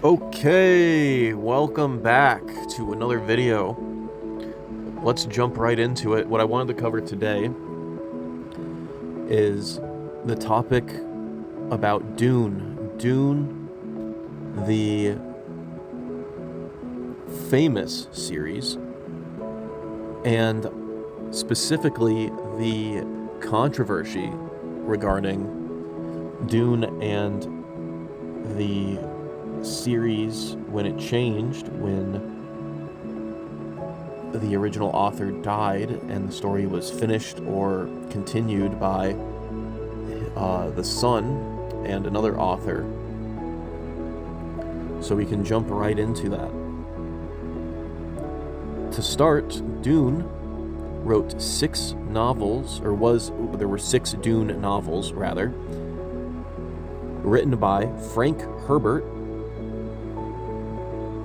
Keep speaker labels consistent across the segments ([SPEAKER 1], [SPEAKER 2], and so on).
[SPEAKER 1] Okay, welcome back to another video. Let's jump right into it. What I wanted to cover today is the topic about Dune. Dune, the famous series, and specifically the controversy regarding Dune and the series when it changed, when the original author died and the story was finished or continued by the son and another author. So we can jump right into that. To start, Dune wrote 6 novels, there were 6 Dune novels, rather, written by Frank Herbert,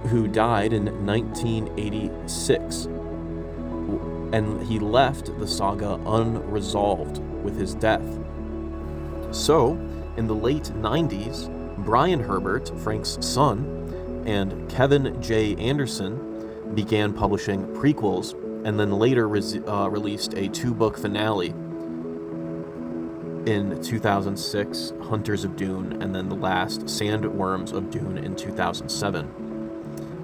[SPEAKER 1] who died in 1986, and he left the saga unresolved with his death. So, in the late 90s, Brian Herbert, Frank's son, and Kevin J. Anderson began publishing prequels, and then later released a 2-book finale in 2006, Hunters of Dune, and then the last, Sandworms of Dune, in 2007,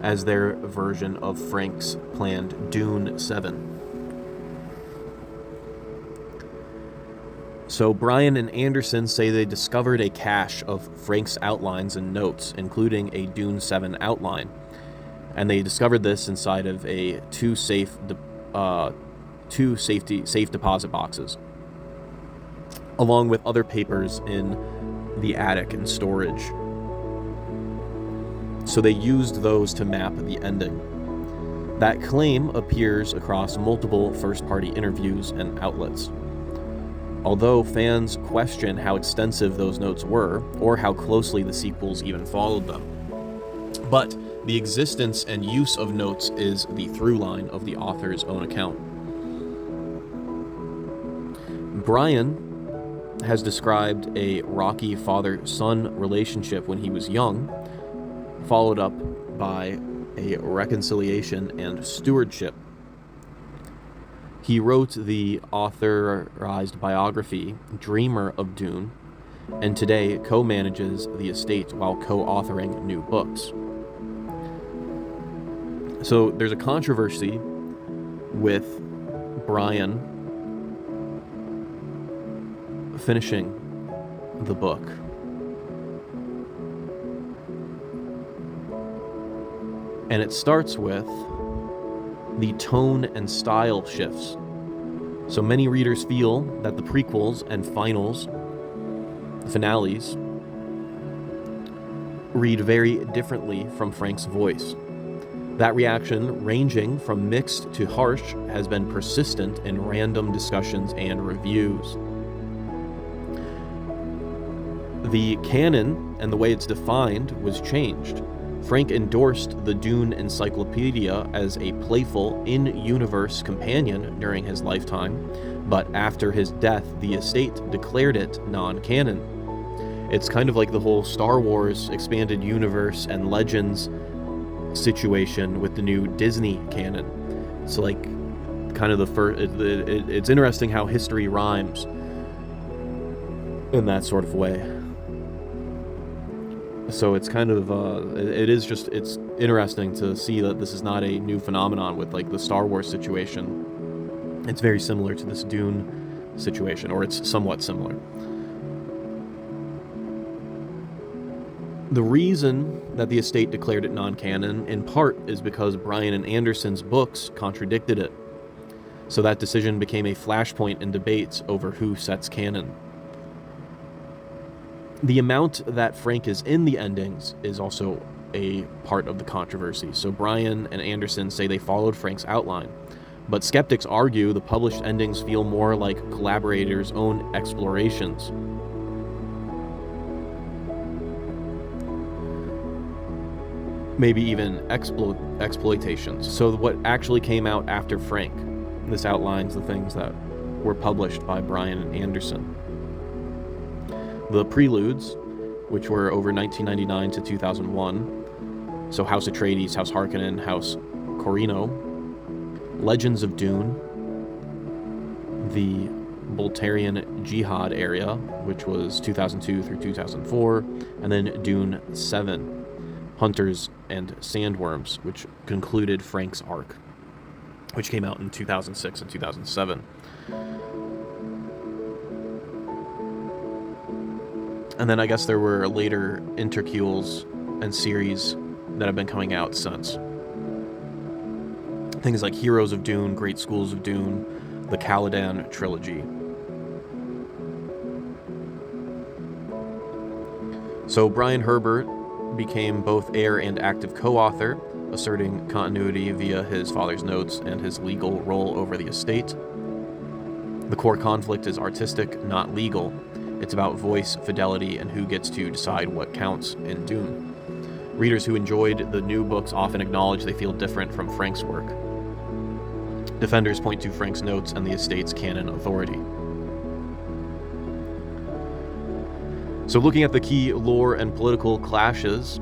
[SPEAKER 1] as their version of Frank's planned Dune 7. So Brian and Anderson say they discovered a cache of Frank's outlines and notes, including a Dune 7 outline, and they discovered this inside of a two safe deposit boxes, along with other papers in the attic and storage. So they used those to map the ending. That claim appears across multiple first-party interviews and outlets. Although fans question how extensive those notes were, or how closely the sequels even followed them. But the existence and use of notes is the through line of the author's own account. Brian has described a rocky father-son relationship when he was young, followed up by a reconciliation and stewardship. He wrote the authorized biography, Dreamer of Dune, and today co-manages the estate while co-authoring new books. So there's a controversy with Brian finishing the book. And it starts with the tone and style shifts. So many readers feel that the prequels and finales, read very differently from Frank's voice. That reaction, ranging from mixed to harsh, has been persistent in random discussions and reviews. The canon and the way it's defined was changed. Frank endorsed the Dune Encyclopedia as a playful, in-universe companion during his lifetime, but after his death, the estate declared it non-canon. It's kind of like the whole Star Wars expanded universe and Legends situation with the new Disney canon. It's like kind of the first. It's interesting how history rhymes in that sort of way. So it's kind of it's interesting to see that this is not a new phenomenon with like the Star Wars situation. It's very similar to this Dune situation, or it's somewhat similar. The reason that the estate declared it non-canon, in part, is because Brian and Anderson's books contradicted it. So that decision became a flashpoint in debates over who sets canon. The amount that Frank is in the endings is also a part of the controversy. So Brian and Anderson say they followed Frank's outline, but skeptics argue the published endings feel more like collaborators' own explorations. Maybe even exploitations. So what actually came out after Frank? This outlines the things that were published by Brian and Anderson. The preludes which were over 1999 to 2001. So House Atreides, House Harkonnen, House Corino. Legends of Dune, the Boltarian Jihad area, which was 2002 through 2004, and then Dune 7, Hunters and Sandworms, which concluded Frank's arc, which came out in 2006 and 2007. And then I guess there were later interquels and series that have been coming out since. Things like Heroes of Dune, Great Schools of Dune, the Caladan trilogy. So Brian Herbert became both heir and active co-author, asserting continuity via his father's notes and his legal role over the estate. The core conflict is artistic, not legal. It's about voice, fidelity, and who gets to decide what counts in Dune. Readers who enjoyed the new books often acknowledge they feel different from Frank's work. Defenders point to Frank's notes and the estate's canon authority. So looking at the key lore and political clashes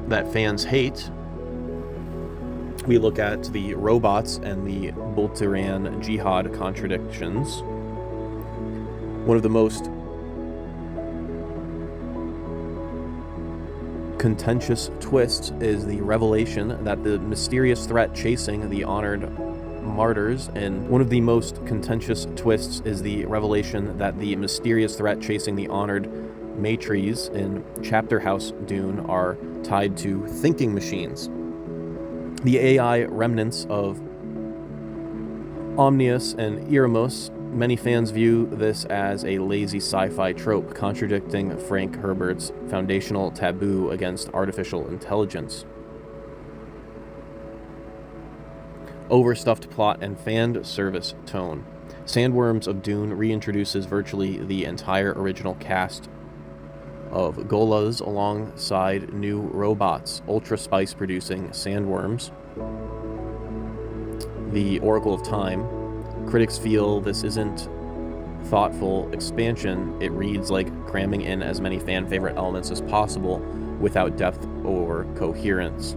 [SPEAKER 1] that fans hate, we look at the robots and the Boltarian Jihad contradictions. One of the most contentious twists is the revelation that the mysterious threat chasing the honored martyrs, and one of the most contentious twists is the revelation that the mysterious threat chasing the honored matres in Chapter House Dune are tied to thinking machines. The AI remnants of Omnius and Eremos. Many fans view this as a lazy sci-fi trope, contradicting Frank Herbert's foundational taboo against artificial intelligence. Overstuffed plot and fan service tone. Sandworms of Dune reintroduces virtually the entire original cast of Golas alongside new robots, ultra spice producing sandworms. The Oracle of Time. Critics feel this isn't thoughtful expansion. It reads like cramming in as many fan favorite elements as possible without depth or coherence.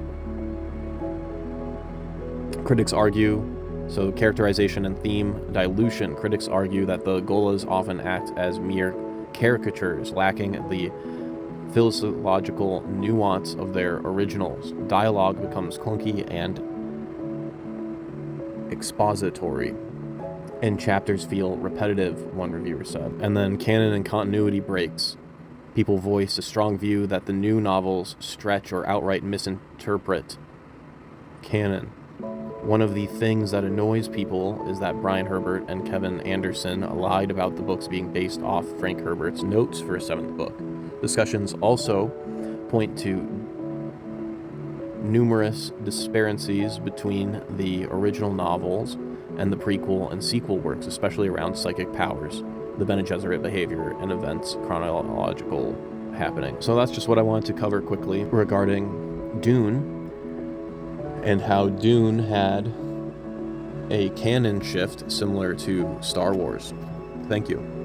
[SPEAKER 1] Critics argue, so characterization and theme dilution. Critics argue that the Golas often act as mere caricatures, lacking the philosophical nuance of their originals. Dialogue becomes clunky and expository, and chapters feel repetitive, one reviewer said. And then canon and continuity breaks. People voice a strong view that the new novels stretch or outright misinterpret canon. One of the things that annoys people is that Brian Herbert and Kevin Anderson lied about the books being based off Frank Herbert's notes for a seventh book. Discussions also point to numerous disparities between the original novels and the prequel and sequel works, especially around psychic powers, the Bene Gesserit behavior, and events chronological happening. So that's just what I wanted to cover quickly regarding Dune, and how Dune had a canon shift similar to Star Wars. Thank you.